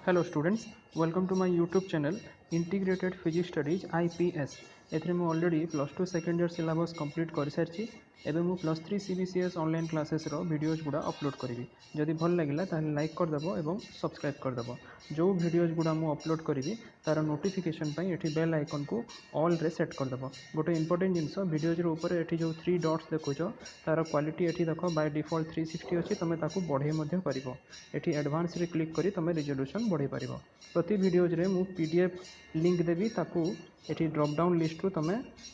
Hello students, welcome to my YouTube channel Integrated Physics Studies IPS. एथरे मु already +2 second year syllabus complete कर सारी एवं मु +3 CBCS online classes रो videos गुड़ा upload करी जदि भल लगिला ताहले लाइक करदेव और सब्सक्राइब करदेव जो वीडियोज गुड़ा मु अपलोड करी तार नोटिफिकेशन पाई एठी बेल आइकन को ऑल रे सेट करदेव गोटे इंपोर्टेंट जिनस वीडियोज ऊपर एठी जो 3 डॉट्स देखुच तार क्वालिटी एठी देख बाय डिफॉल्ट 360 अच्छी तुम ताकू बढ़े मध्य करिवो एठी एडवांस रे क्लिक करी तुम रिजोल्यूशन बढ़े पारिबो प्रति वीडियोज रे मु पीडीएफ लिंक देवी ताकू एठी ड्रॉप डाउन लिस्ट रू तुम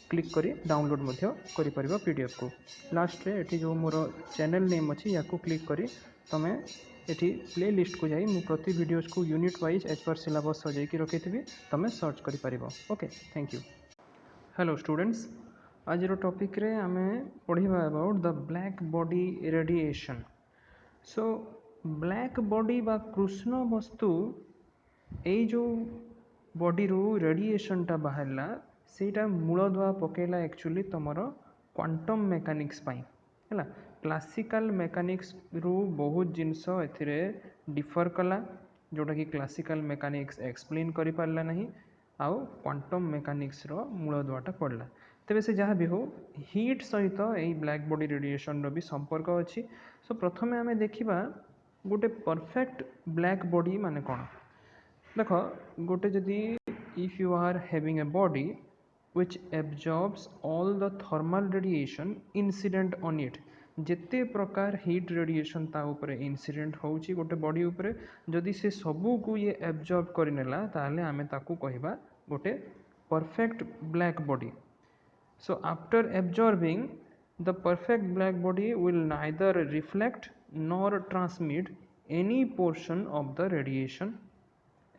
क्लिक करी डाउनलोड मध्य करि परिबो पीडीएफ को लास्ट रे एठी जो मोर चैनल नेम अछि याकू क्लिक करी तुम एठी प्ले लिस्ट को जाई मु प्रति वीडियोज को यूनिट वाइज एज पर सिलेबस सजाई की रखिथिबी तुम सर्च करि परिबो। Okay, thank you. Hello students, आज रो टॉपिक रे आमे पढिबा about the black body radiation. So black body बा कृष्ण वस्तु एई जो बॉडी रू रेडिएशन टा बाहरला सेटा मूलदुआ पकेला एक्चुअली तमर क्वांटम मेकानिक्स पाई हैला। क्लासिकल मेकानिक्स रू बहुत जिनस एथिरे डिफर कला जोटा कि क्लासिकल मेकानिक्स एक्सप्लेन करि पारला नहीं आउ क्वांटम मेकानिक्स रो मूलदुआटा पड़ला। तेबे से जहाँ भी हो हीट सहित यही ब्लैक बॉडी रेडिएशन रो भी संपर्क अच्छी। सो प्रथमे आमे देखिबा गोटे परफेक्ट ब्लैक बॉडी माने कौन देख गोटे जदि if you are having a body which absorbs all the thermal radiation incident on it जेते प्रकार हीट रेडिएशन ता ऊपर इंसिडेंट होउची गोटे बॉडी ऊपर जदि से सबू को ये एब्जॉर्ब करिनेला ताहले आमे ताकू कहिबा गोटे perfect black body. So after absorbing, the perfect black body will neither reflect nor transmit any portion of the radiation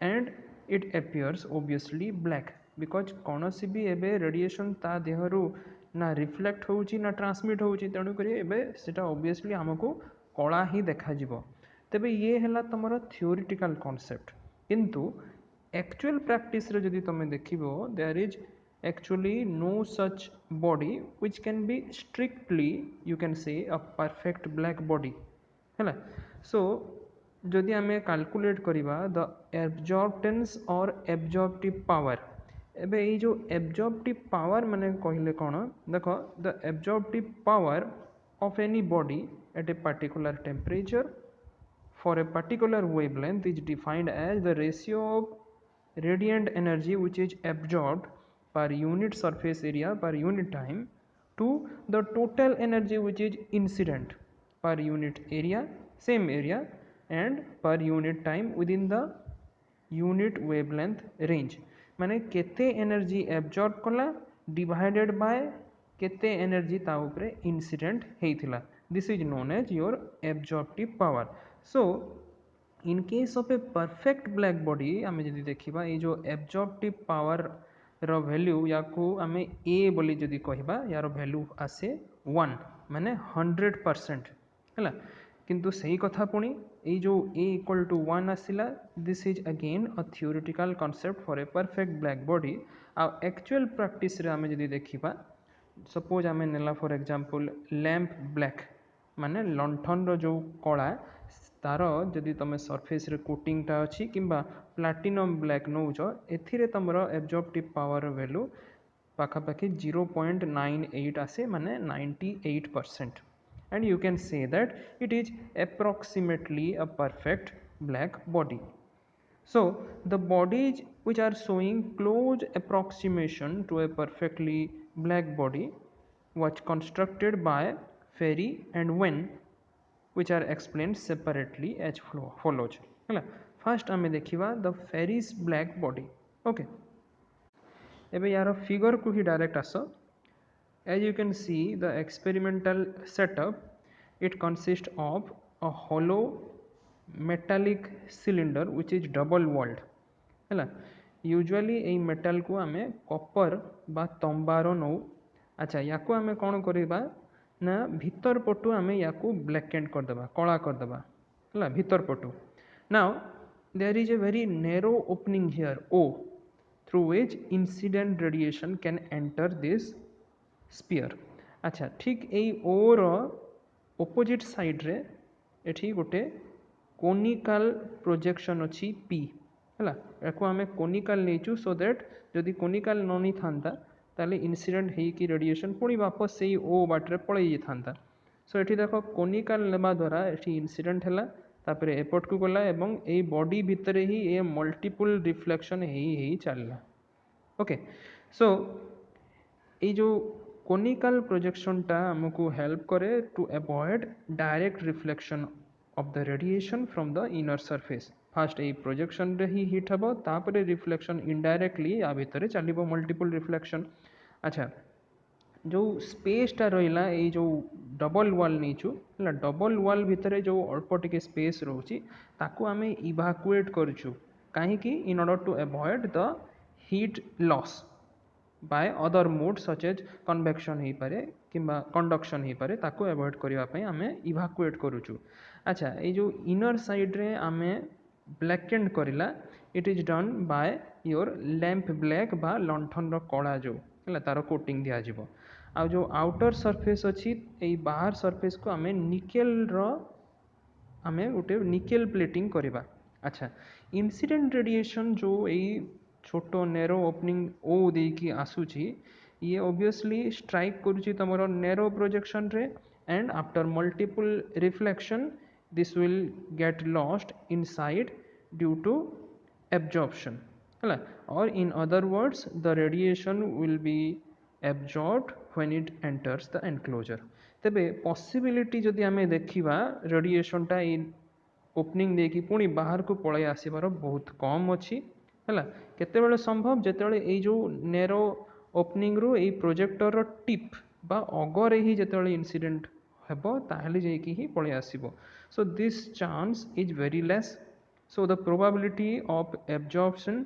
and it appears obviously black because कौनसी भी एबे रेडिएशन ता देहरु ना रिफ्लेक्ट होउची ना ट्रांसमिट होउची तेणु करी एबे सेटा ऑब्वियसली हमको कला ही देखा जिवो। तबे ये हला तमरो थ्योरेटिकल कांसेप्ट किंतु एक्चुअल प्रैक्टिस रे जदि तमे देखिबो there is actually no such body which can be strictly you can say a perfect black body है। so जदि आमे कैलकुलेट करिबा द एब्जॉर्प्टेंस और एब्जॉर्प्टिव पावर एबे ये जो एब्जॉर्प्टिव पावर माने कहले कोन देखो the absorptive power of any body at a particular temperature for a particular wavelength is defined as the ratio of radiant energy which is absorbed per unit surface area per unit time to the total energy which is incident per unit area same area and per unit time within the unit wavelength range माने केते energy absorb कला divided by केते energy ता ऊपर incident हेइथिला this is known as your absorptive power. So in case of a perfect black body आम जदि देखा ये जो एब्जॉर्प्टिव पावर रो वैल्यू या को आम ए बोली जदि कहबा यार वैल्यू आसे 1 माने 100% है किंतु सही कथा पुणी ये जो ए इक्वल टू 1 आसिला this is again a theoretical concept for a perfect black body आ एक्चुअल प्रैक्टिस रे आम जदि देखा सपोज आम नेला फॉर एग्जांपल लैंप ब्लैक माने लंठन रो जो कला तार जदि तुम सरफेस रे कोटिंग टा अच्छी किंबा प्लाटिनम ब्लैक नौच एथिरे तुमर एब्जॉर्प्टिव पावर वैल्यू पाखापाखि 0.98 आसे माने 98% and you can say that it is approximately a perfect black body. So the bodies which are showing close approximation to a perfectly black body was constructed by Ferri and Wen which are explained separately as follows. First आमे देखिबा the Ferri's black body. Okay, एबे यार figure को ही direct आसो। As you can see the experimental setup it consists of a hollow metallic cylinder which is double walled है। Usually a metal को आमे copper बा तंबार नौ। अच्छा या को आमे कौन करिबा ना भीतर पटु आमे या को ब्लैक एंड कर देबा कला कर देबा है भीतर पटु। Now there is a very narrow opening here ओ through which incident radiation can enter this sphere. अच्छा ठीक ए ओ रो ऑपोजिट साइड रे एठी गोटे कोनिकल प्रोजेक्शन अछि पी है याको आम कोनिकाल नहीं सो दैट जदि कोनिकाल न नहीं था ताले इनसीडेंट होगी रेडिएशन पुणी वापस से ओ बाटर पलि था सो ये देख कोनिकाल नेबा द्वारा ये इनसीडेंट है तापर एपट को गला एवं ए बॉडी भितर ही ए मल्टीपल रिफ्लेक्शन ही चलला ओके सो ये जो कोनिकल प्रोजेक्शनटा आमको हेल्प करे to avoid direct reflection of the radiation from the inner surface फास्ट ये प्रोजेक्शन रे ही हिट हम तापर रिफ्लेक्शन इनडायरेक्टली या भितर चलो मल्टीपल रिफ्लेक्शन अच्छा जो स्पेसटा रहा ये जो डबल वाल नहीं है डबल वाल भितर जो अल्प टिके स्पेस रोचे ताकू आम इवाकुएट करूँ कहीं in order to avoid the heat loss by other mode such as convection हो पारे कि कंडक्शन हो पारे ताकू अवॉइड करने आम इवाकुएट करूँ अच्छा ये जो इनर साइड रे आम ब्लैकेंड करला it is done by your lamp black बा लंठन कला जो है तार कोटिंग दिज्व आ जो आउटर सरफेस अच्छी ये बाहर सरफेस को आम निकेल आम गोटे निकेल प्लेटिंग करवा अच्छा इनसीडेंट रेडिएशन जो यही छोट नेरो ओपनिंग ओ देकी आसूची ये ऑब्वियसली स्ट्राइक करुची तमरो narrow projection ray and after multiple reflection this will get lost inside due to absorption है और in other words the radiation will be absorbed when it enters the enclosure तेबे possibility जदि आमे देखिबा रेडिएशनटा इन opening देकी पुणी बाहर को पळै आसीबार बहुत कम अच्छी है केतेबेले संभव जेतेबेले ये जो नेरो ओपनिंग रु ये प्रोजेक्टर टिप बा अगरे ही जेतेबेले इनसीडेंट हेबो ताहले जेकी ही पळै आसीबो so this chance is very less so the probability of absorption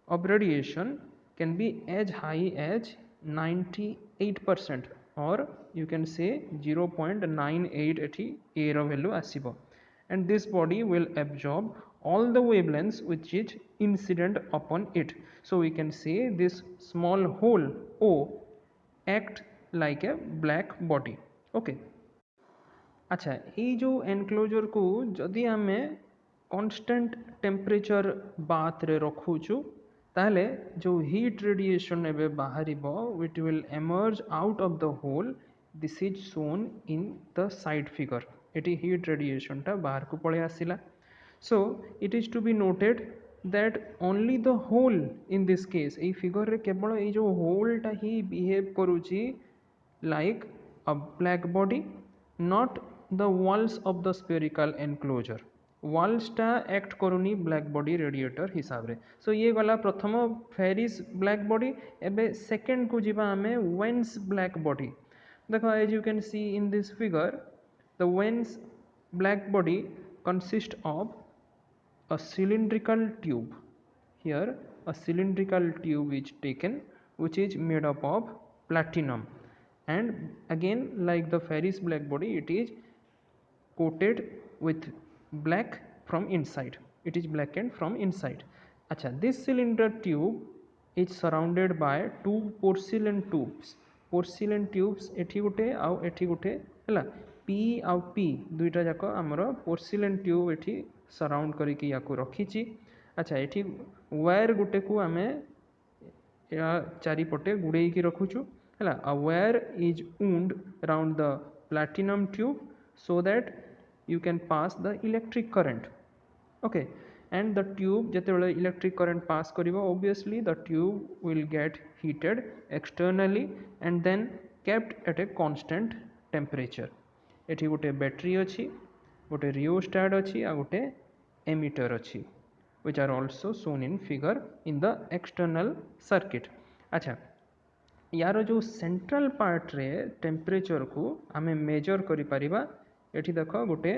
of radiation can be as high as 98% or you can say 0.98 एठी a row value आसीबो and this body will absorb all the wavelengths which is incident upon it so we can say this small hole O act like a black body okay अच्छा ये जो enclosure को जदि आम constant temperature bath रे रखुचु ताहले जो heat radiation एबे बाहर it will emerge out of the hole this is shown in the side figure ये हीट रेडिएशनटा बाहर को पड़े आसला so it is to be noted that only the hole in this case ये फिगर रे केवल ये जो होलटा ही बिहेव करुची like a black body not the walls of the spherical enclosure वॉल्सटा एक्ट करूनी ब्लैक बॉडी रेडिएटर हिसाब रे सो ये गला प्रथम फेरिस ब्लैक बॉडी एबे सेकेंड को जीवा आमे वेन्स ब्लैक बॉडी देखो as you can see in this figure the Wien's black body consist of a cylindrical tube here a cylindrical tube is taken which is made up of platinum and again like the ferrous black body it is coated with black from inside it is blackened from inside acha this cylinder tube is surrounded by two porcelain tubes एठी गुटे आउ एठी गुटे हला P आउ P दुईटा जाक आमर porcelain tube एठी surround करके या रखी अच्छा ये वायर गुटे को आम या चारिपटे गुड़े रखुचु है a wire is wound around the platinum tube so that you can pass the electric current okay and the tube जिते इलेक्ट्रिक करंट पास करिवो obviously the tube will get heated externally and then kept at a constant temperature एठी गोटे battery अच्छी गोटे रियोस्टाट अच्छी आ गोटे emitter अच्छी which are also shown in figure in the external circuit अच्छा यार जो सेंट्रल पार्ट रे टेम्परेचर को आमे मेजर करि परिबा एठी देखो गोटे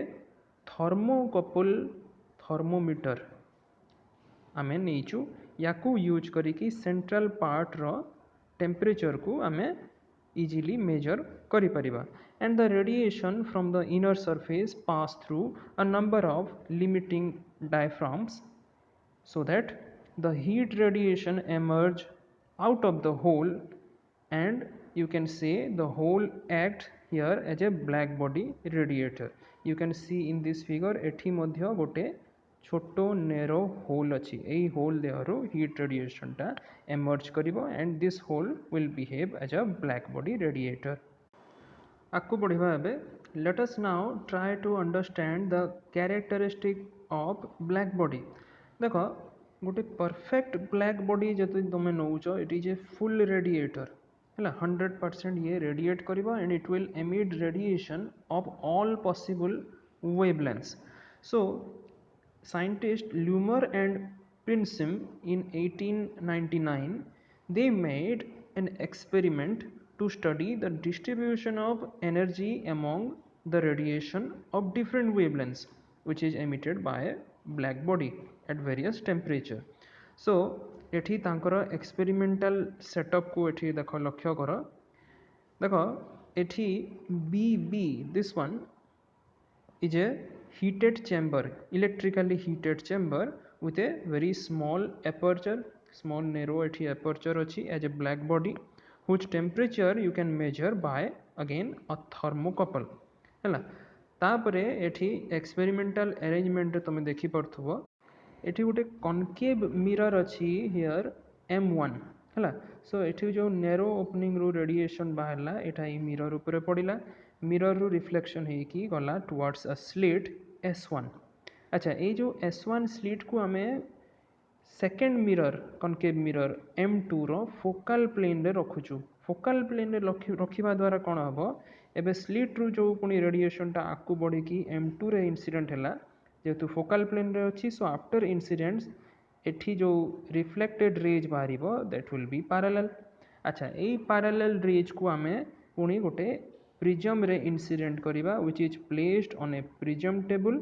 थर्मोकपल थर्मोमीटर आमे नेचु याकू यूज करिकी सेंट्रल पार्ट रो टेम्परेचर को आमे easily measure करि परिबा and the radiation from the inner surface pass through a number of limiting diaphragms so that the heat radiation emerge out of the hole and you can say the hole act here as a black body radiator you can see in this figure एठी मध्य गोटे छोटो narrow hole अच्छी यही hole देहरु heat radiation टा emerge करिवो and this hole will behave as a black body radiator आकु बढ़िबा एबे let us now try to understand the characteristic of black body देखो गोटे परफेक्ट ब्लैक बॉडी जदि तुम नौच it is a full radiator है 100% ये रेडिएट करिवो and it will emit radiation of all possible wavelengths so scientists Lumer and Princeton in 1899 they made an experiment to study the distribution of energy among the radiation of different wavelengths which is emitted by a black body at various temperature so एठी तांकर experimental setup को एठी देखो लक्ष्य कर देखो एठी B B this one is a heated chamber electrically heated chamber with a very small aperture small narrow aperture achi as a black body whose temperature you can measure by again a thermocouple है तापरे एठी experimental arrangement रे तुम देखि परथबो एठी गोटे concave mirror अच्छी here M1 है सो एठी जो नेरो ओपनिंग रू रेडिएशन बाहरला एटा ई मिरर ऊपर पड़िला मिरर रू रिफ्लेक्शन है कि गला टुवर्ड्स अ स्लिट S1 अच्छा ये जो S1 स्लिट को आमे second mirror concave mirror M2 रो फोकल प्लेन रे रखुछु फोकल प्लेन रे रखिबा द्वारा कोन हबो एबे स्लिट रू जो पुनी रेडिएशन टा आकु बढ़ी कि M2 रे इंसिडेंट हैला जेतु फोकल प्लेन रे अछि सो आफ्टर इंसिडेंट्स एठी जो रिफ्लेक्टेड रेज बाहरिबो दैट विल बी पैरेलल अच्छा एई पैरेलल रेज को आमे पुनी गोटे प्रिज्म रे इंसिडेंट करिबा which is placed on a prism table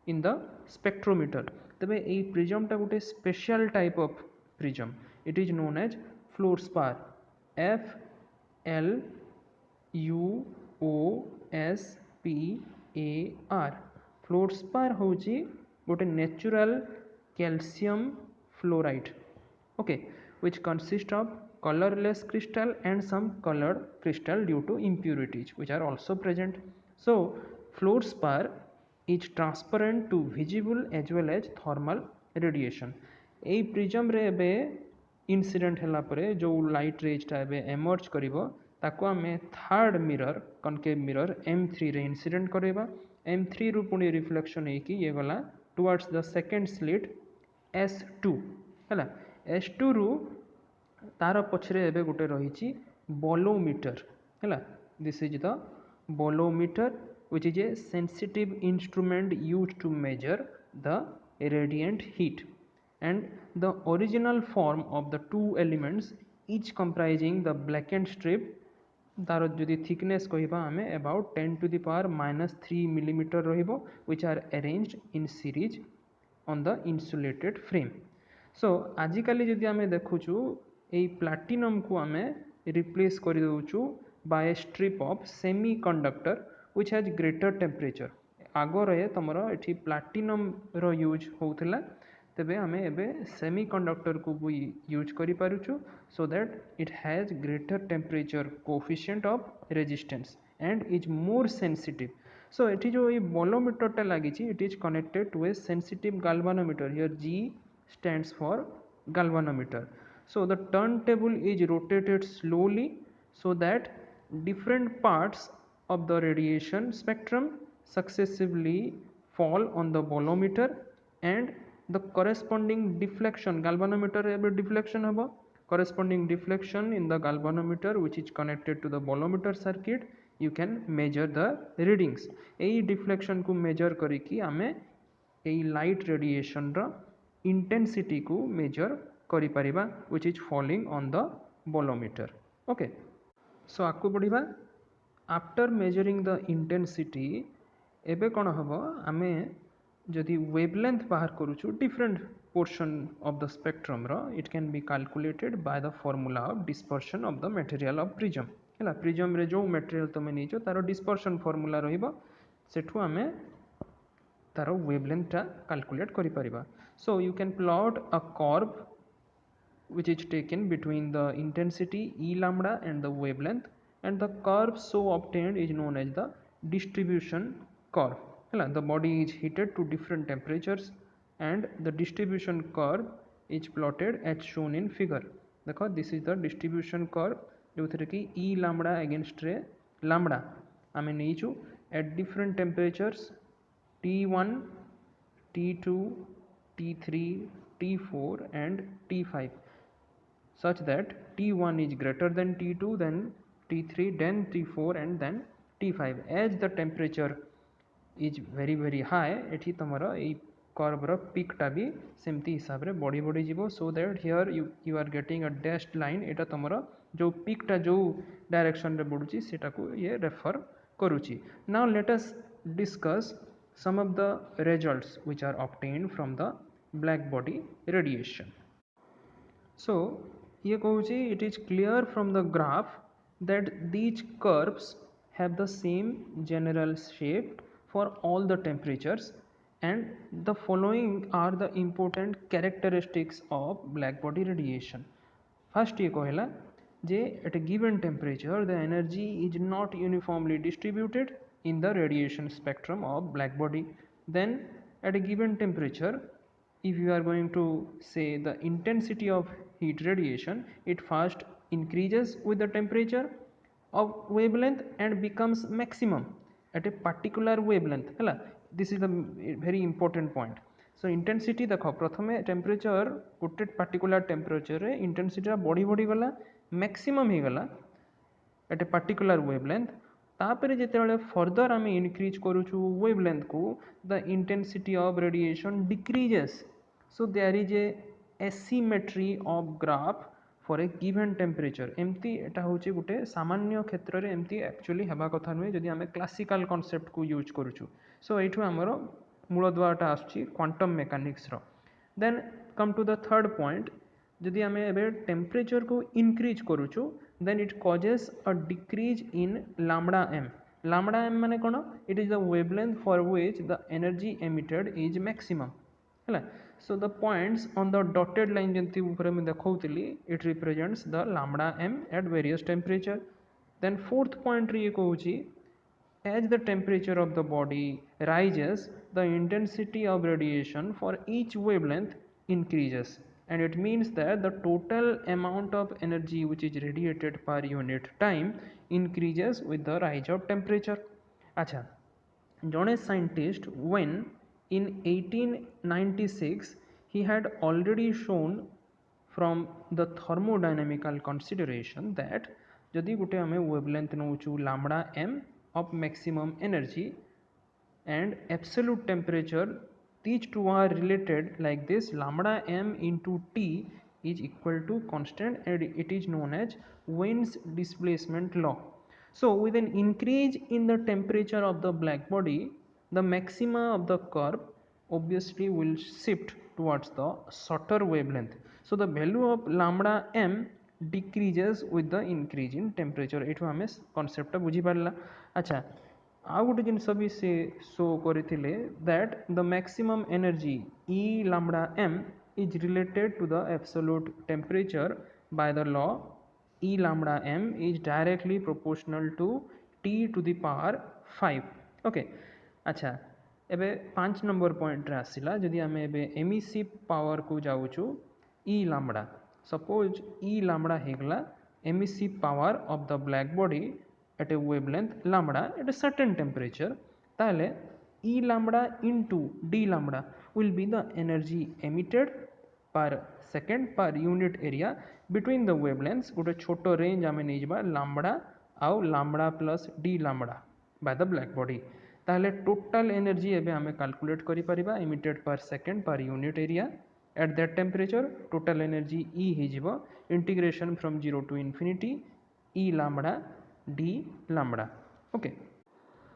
in the spectrometer तबे एई प्रिज्म टा गोटे special type of prism it is known as fluorspar F L U O S P A R fluorspar होची गोटे natural calcium fluoride okay which consist of colorless crystal and some colored crystal due to impurities which are also present so fluorspar is transparent to visible as well as thermal radiation ei prism रे एबे incident हला परे जो light rays टा एबे emerge करिवो ताको आमे third mirror concave mirror M3 ray incident करेबा M3 रू पुनी रिफ्लेक्शन है कि ये गला towards the second slit S2 हला S2 रू तार पछरे एबे गोटे रहिछि बोलोमीटर हला this is the bolometer which is a sensitive instrument used to measure the radiant heat and the original form of the two elements each comprising the blackened strip तार जदि thickness कहिबा हमें about 10 to the power -3 millimeter रहिबो which are arranged in series on the insulated frame so आजिकाली जदि हमें देखुछु एई platinum को हमें replace कर दउछु by a strip of semiconductor which has greater temperature आगरे तमरो एठी प्लैटिनम रो यूज होउथला तबे हमें एबे सेमीकंडक्टर को भी यूज करि पारुछु so that it has greater temperature coefficient of resistance and is more sensitive so एठी जो ये बोलोमीटर टा लागि छि it is connected to a sensitive galvanometer here G stands for galvanometer so the turntable is rotated slowly so that different parts of the radiation spectrum successively fall on the bolometer and the corresponding deflection galvanometer एबे deflection हबो corresponding deflection in the galvanometer which is connected to the bolometer circuit you can measure the readings AE deflection को measure करी कि हमें एई light radiation रो intensity को measure करि परिबा which is falling on the bolometer okay so आकु बढ़िबा after measuring the intensity एबे कौन हम आमे जदि वेवलेंथ बाहर करूछु different portion of the spectrum रो it can be calculated by the formula of dispersion of the material of prism हैला प्रिज्म रे जो मटेरियल तुम नीचो तारो डिस्पर्शन फॉर्मूला रहिबो सेठु आमे तारो वेवलेंथ टा कैलकुलेट करि परिबा so you can plot a curve which is taken between the intensity E lambda and the wavelength and the curve so obtained is known as the distribution curve the body is heated to different temperatures and the distribution curve is plotted as shown in figure. देखो this is the distribution curve जो थे कि E lambda against रे lambda आमे नहीं at different temperatures T1, T2, T3, T4 and T5 such that T1 is greater than T2, then T3, then T4 and then T5. As the temperature is very high एठी तमरा ए curve रो peak टा भी सेमती हिसाब रे बड़ी जीवो so that here you are getting a dashed line एटा तमरा जो peak टा जो डायरेक्शन रे बढ़ुची सेटा को ये रेफर करूची. Now let us discuss some of the results which are obtained from the black body radiation. So ये कहूची it is clear from the graph that these curves have the same general shape for all the temperatures and the following are the important characteristics of black body radiation. First ये कहला जे at a given temperature the energy is not uniformly distributed in the radiation spectrum of black body. Then at a given temperature, if you are going to say the intensity of heat radiation, it first increases with the temperature of wavelength and becomes maximum at a particular wavelength. This is the very important point. So intensity देखो प्रथमे temperature गोटे particular temperature रे intensity बढ़ी गला maximum ही गला at a particular wavelength. तापर जेतेबेले further आम इनक्रीज करूछु वेवलेंथ को the intensity of radiation decreases. So there is a asymmetry of graph for a given temperature. एमती एटा होची गुटे सामान्य क्षेत्र रे एमती एक्चुअली हेबा कथा नुहे जदि आम क्लासिकल कॉन्सेप्ट को यूज करूछु. सो एठु हमर मूलद्वारटा आसुची क्वांटम मेकानिक्स रो. Then come to the third point, जदि आम एबे टेम्परेचर को इनक्रीज करूछु then it causes a decrease in lambda m. Lambda m माने कोन? It is the wavelength for which the energy emitted is maximum. हैला. So the points on the dotted line जेंति ऊपर में देखौतली it represents the lambda m at various temperature. Then fourth point रे कहूची as the temperature of the body rises the intensity of radiation for each wavelength increases. And it means that the total amount of energy which is radiated per unit time increases with the rise of temperature. अच्छा, जौन scientist when in 1896 he had already shown from the thermodynamical consideration that जदि गुटे आम wavelength नौचु lambda m of maximum energy and absolute temperature, these two are related like this: lambda m into T is equal to constant and it is known as Wien's displacement law. So with an increase in the temperature of the black body, the maxima of the curve obviously will shift towards the shorter wavelength. So the value of lambda m decreases with the increase in temperature. एठु हमें concept बुझी पारला. अच्छा, आउ गोटे जिनस भी से show करथिले that the maximum energy E lambda m is related to the absolute temperature by the law E lambda m is directly proportional to T to the power 5. Okay. अच्छा, एबे 5 नंबर पॉइंट रे आसिला जदि हमें एबे emissive power को जाउछु E lambda. Suppose E lambda हेगला emissive power of the black body at a wavelength lambda at a certain temperature, ताले E lambda into D lambda will be the energy emitted per second per unit area between the wavelengths. गोटे छोटो range आमे नै जबा lambda आउ lambda plus D lambda by the black body. ताले total energy एबे आमे कैलकुलेट करि परिबा emitted per second per unit area at that temperature. total energy E हे जिवो integration from 0 to infinity E lambda D lambda. Okay.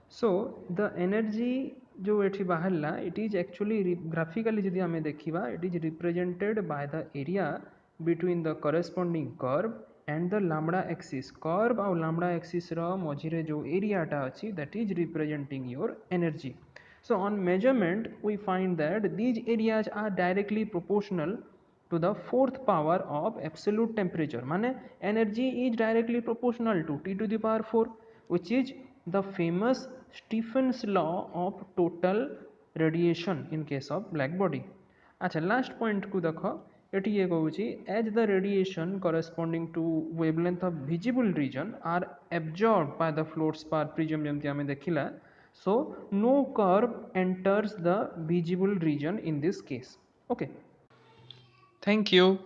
So the energy जो एठी बाहरला it is actually graphically जदि हमें देखिबा it is represented by the area between the corresponding curve and the lambda axis. Curve और lambda axis रो मझिरे जो area टा अछि that is representing your energy. So on measurement we find that these areas are directly proportional to the fourth power of absolute temperature. माने energy is directly proportional to T to the power 4, which is the famous Stephen's law of total radiation in case of black body. अच्छा last point को देख एटी ये कहूँ as the radiation corresponding to wavelength of visible region are absorb by the fluorspar prism जमती आम देखला so no curve enters the visible region in this case okay Thank you.